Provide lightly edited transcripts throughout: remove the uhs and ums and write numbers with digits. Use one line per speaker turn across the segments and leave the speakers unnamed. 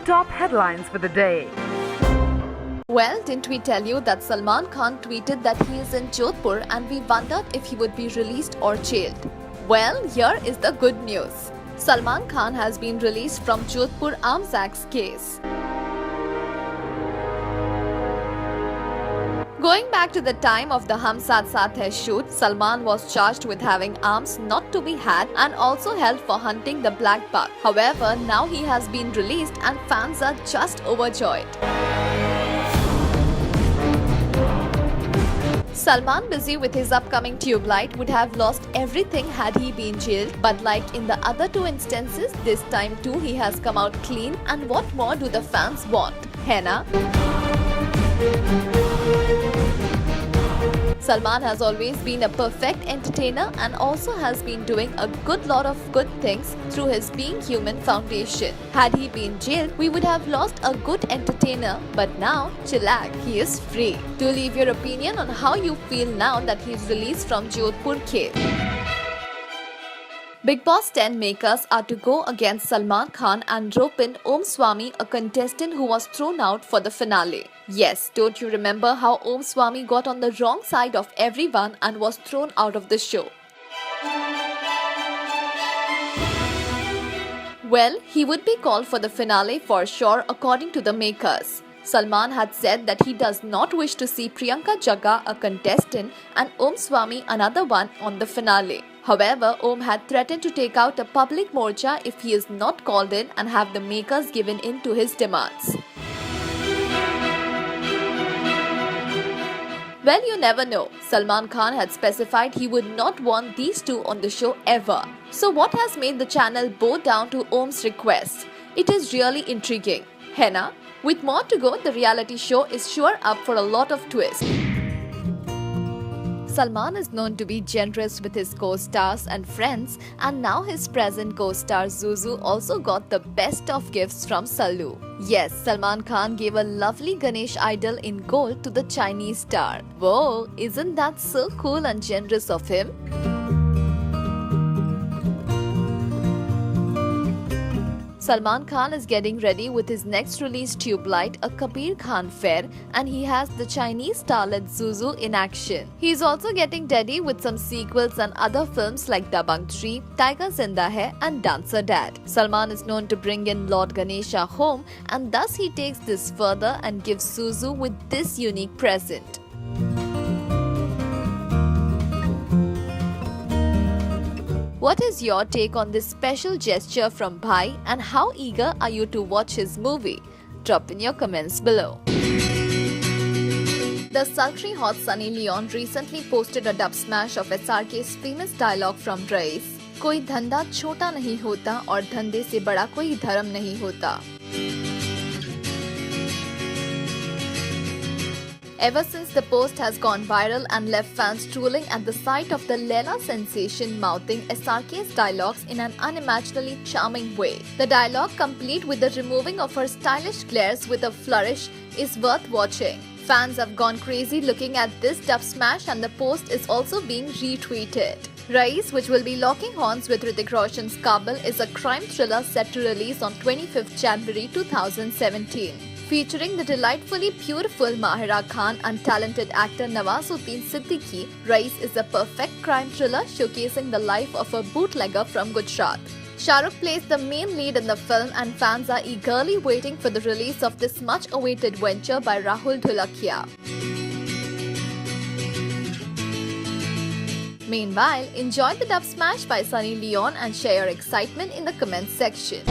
top headlines for the day.
Well, didn't we tell you that Salman Khan tweeted that he is in Jodhpur and we wondered if he would be released or jailed? Well, here is the good news. Salman Khan has been released from Jodhpur Arms Act case. Going back to the time of the Hum Saath Saath Hai shoot, Salman was charged with having arms not to be had and also held for hunting the black buck. However, now he has been released and fans are just overjoyed. Salman, busy with his upcoming Tubelight, would have lost everything had he been jailed, but like in the other two instances, this time too he has come out clean, and what more do the fans want? Hai na? Salman has always been a perfect entertainer and also has been doing a good lot of good things through his Being Human Foundation. Had he been jailed, we would have lost a good entertainer, but now, chillax, he is free. Do leave your opinion on how you feel now that he is released from Jodhpur case. Bigg Boss 10 makers are to go against Salman Khan and rope in Om Swami, a contestant who was thrown out for the finale. Yes, don't you remember how Om Swami got on the wrong side of everyone and was thrown out of the show? Well, he would be called for the finale for sure according to the makers. Salman had said that he does not wish to see Priyanka Jagga, a contestant, and Om Swami, another one, on the finale. However, Om had threatened to take out a public morcha if he is not called in and have the makers given in to his demands. Well, you never know. Salman Khan had specified he would not want these two on the show ever. So what has made the channel bow down to Om's request? It is really intriguing. Hai na? With more to go, the reality show is sure up for a lot of twists. Salman is known to be generous with his co-stars and friends, and now his present co-star Zuzu also got the best of gifts from Sallu. Yes, Salman Khan gave a lovely Ganesh idol in gold to the Chinese star. Whoa, isn't that so cool and generous of him? Salman Khan is getting ready with his next release Tubelight, a Kabir Khan fair, and he has the Chinese starlet Zuzu in action. He is also getting ready with some sequels and other films like Dabangg 3, Tiger Zinda Hai and Dancer Dad. Salman is known to bring in Lord Ganesha home, and thus he takes this further and gives Zuzu with this unique present. What is your take on this special gesture from Bhai, and how eager are you to watch his movie? Drop in your comments below. The sultry hot Sunny Leon recently posted a dub smash of SRK's famous dialogue from Rais, "कोई धंधा छोटा नहीं होता और धंधे से बड़ा कोई धर्म नहीं होता." Ever since the post has gone viral and left fans drooling at the sight of the Leela sensation mouthing SRK's dialogues in an unimaginably charming way. The dialogue, complete with the removing of her stylish glares with a flourish, is worth watching. Fans have gone crazy looking at this dub smash, and the post is also being retweeted. Rais, which will be locking horns with Hrithik Roshan's Kabul, is a crime thriller set to release on 25th January 2017. Featuring the delightfully beautiful Mahira Khan and talented actor Nawazuddin Siddiqui, Rais is a perfect crime thriller showcasing the life of a bootlegger from Gujarat. Shah Rukh plays the main lead in the film, and fans are eagerly waiting for the release of this much-awaited venture by Rahul Dholakia. Meanwhile, enjoy the dub smash by Sunny Leon and share your excitement in the comments section.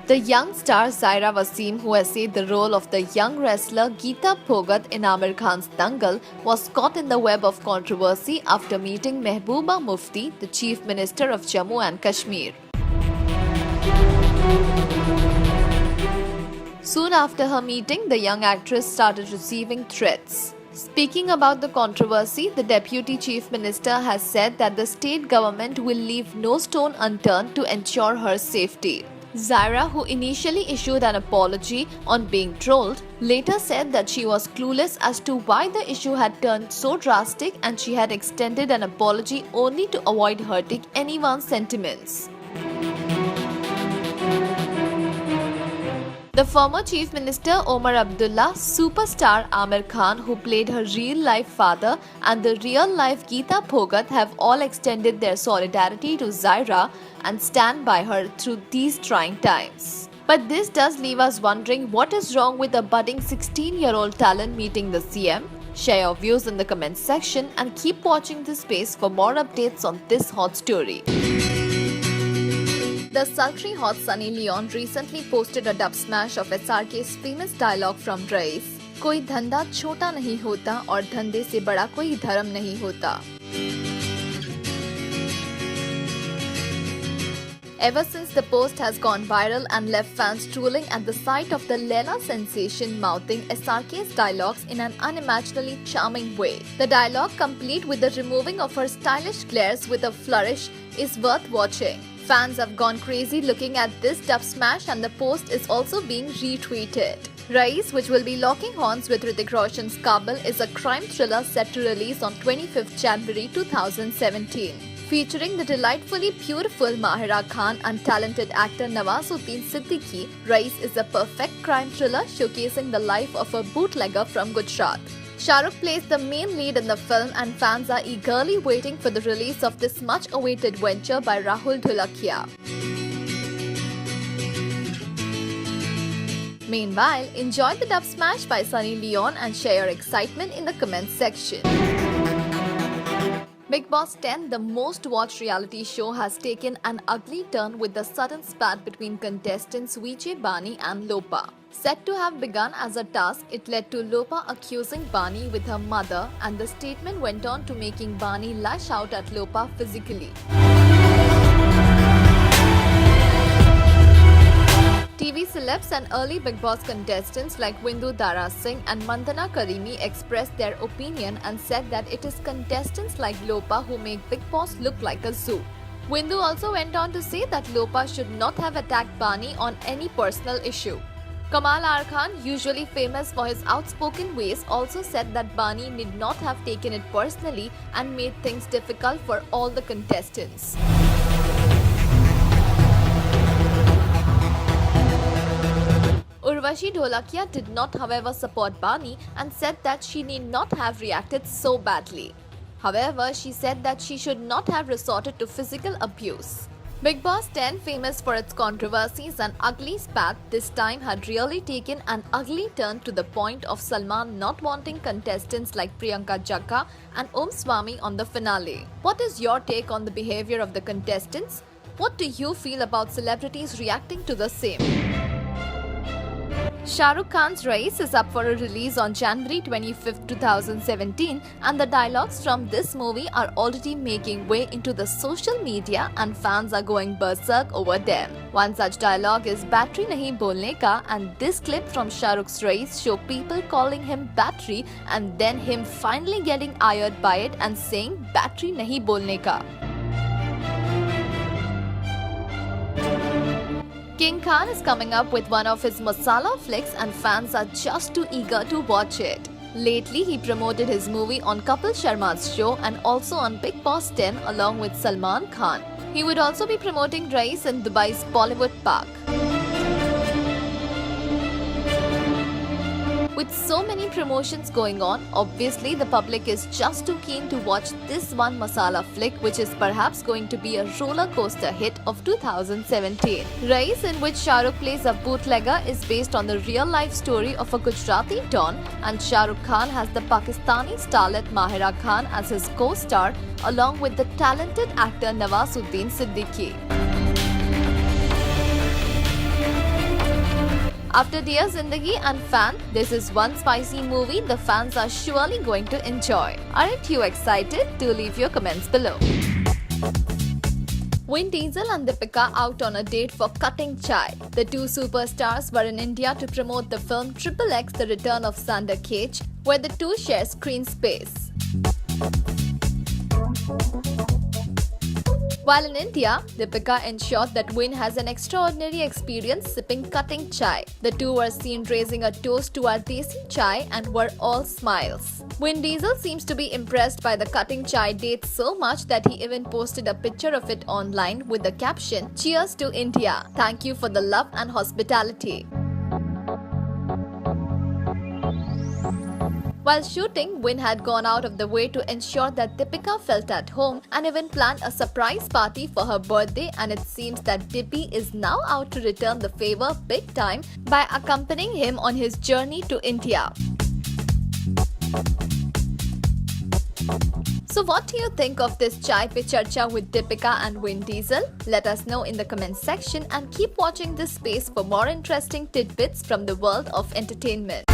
The young star Zaira Wasim, who essayed the role of the young wrestler Geeta Phogat in Aamir Khan's Dangal, was caught in the web of controversy after meeting Mehbooba Mufti, the Chief Minister of Jammu and Kashmir. Soon after her meeting, the young actress started receiving threats. Speaking about the controversy, the Deputy Chief Minister has said that the state government will leave no stone unturned to ensure her safety. Zaira, who initially issued an apology on being trolled, later said that she was clueless as to why the issue had turned so drastic, and she had extended an apology only to avoid hurting anyone's sentiments. The former Chief Minister Omar Abdullah, superstar Amir Khan, who played her real-life father, and the real-life Geeta Bhogat have all extended their solidarity to Zaira and stand by her through these trying times. But this does leave us wondering what is wrong with a budding 16-year-old talent meeting the CM. Share your views in the comments section and keep watching this space for more updates on this hot story. The sultry hot Sunny Leon recently posted a dub smash of SRK's famous dialogue from Rais, कोई धंधा छोटा नहीं होता और धंधे से बड़ा कोई धर्म नहीं होता. Ever since the post has gone viral and left fans drooling at the sight of the Leela sensation mouthing SRK's dialogues in an unimaginably charming way. The dialogue, complete with the removing of her stylish glares with a flourish, is worth watching. Fans have gone crazy looking at this dub smash, and the post is also being retweeted. Rais, which will be locking horns with Hrithik Roshan's Kabul, is a crime thriller set to release on 25th January 2017. Featuring the delightfully beautiful Mahira Khan and talented actor Nawazuddin Siddiqui, Rais is a perfect crime thriller showcasing the life of a bootlegger from Gujarat. Shah Rukh plays the main lead in the film, and fans are eagerly waiting for the release of this much-awaited venture by Rahul Dholakia. Meanwhile, enjoy the dub smash by Sunny Leon and share your excitement in the comments section. Bigg Boss 10, the most watched reality show, has taken an ugly turn with the sudden spat between contestants Vijay Bani and Lopa. Said to have begun as a task, it led to Lopa accusing Bani with her mother, and the statement went on to making Bani lash out at Lopa physically. TV celebs and early Bigg Boss contestants like Vindu Dara Singh and Mandana Karimi expressed their opinion and said that it is contestants like Lopa who make Bigg Boss look like a zoo. Vindu also went on to say that Lopa should not have attacked Bani on any personal issue. Kamal R. Khan, usually famous for his outspoken ways, also said that Bani need not have taken it personally and made things difficult for all the contestants. Urvashi Dholakia did not, however, support Bani and said that she need not have reacted so badly. However, she said that she should not have resorted to physical abuse. Bigg Boss 10, famous for its controversies and ugly spat, this time had really taken an ugly turn to the point of Salman not wanting contestants like Priyanka Jagga and Om Swami on the finale. What is your take on the behavior of the contestants? What do you feel about celebrities reacting to the same? Shah Rukh Khan's Rais is up for a release on January 25, 2017, and the dialogues from this movie are already making way into the social media and fans are going berserk over them. One such dialogue is Battery Nahi Bolne Ka, and this clip from Shah Rukh's Rais show people calling him Battery and then him finally getting ired by it and saying Battery Nahi Bolne Ka. King Khan is coming up with one of his masala flicks and fans are just too eager to watch it. Lately, he promoted his movie on Kapil Sharma's show and also on Bigg Boss 10 along with Salman Khan. He would also be promoting Rais in Dubai's Bollywood Park. With so many promotions going on, obviously the public is just too keen to watch this one masala flick, which is perhaps going to be a roller coaster hit of 2017. Rais, in which Shah Rukh plays a bootlegger, is based on the real life story of a Gujarati don, and Shah Rukh Khan has the Pakistani starlet Mahira Khan as his co-star along with the talented actor Nawazuddin Siddiqui. After Dear Zindagi and Fan, this is one spicy movie the fans are surely going to enjoy. Aren't you excited? Do leave your comments below. Vin Diesel and Deepika out on a date for cutting chai. The two superstars were in India to promote the film XXX The Return of Xander Cage, where the two share screen space. While in India, Deepika ensured that Vin has an extraordinary experience sipping cutting chai. The two were seen raising a toast to our desi chai and were all smiles. Vin Diesel seems to be impressed by the cutting chai date so much that he even posted a picture of it online with the caption, "Cheers to India. Thank you for the love and hospitality." While shooting, Win had gone out of the way to ensure that Deepika felt at home and even planned a surprise party for her birthday, and it seems that Dippy is now out to return the favor big time by accompanying him on his journey to India. So what do you think of this Chai Pe Charcha with Deepika and Vin Diesel? Let us know in the comments section and keep watching this space for more interesting tidbits from the world of entertainment.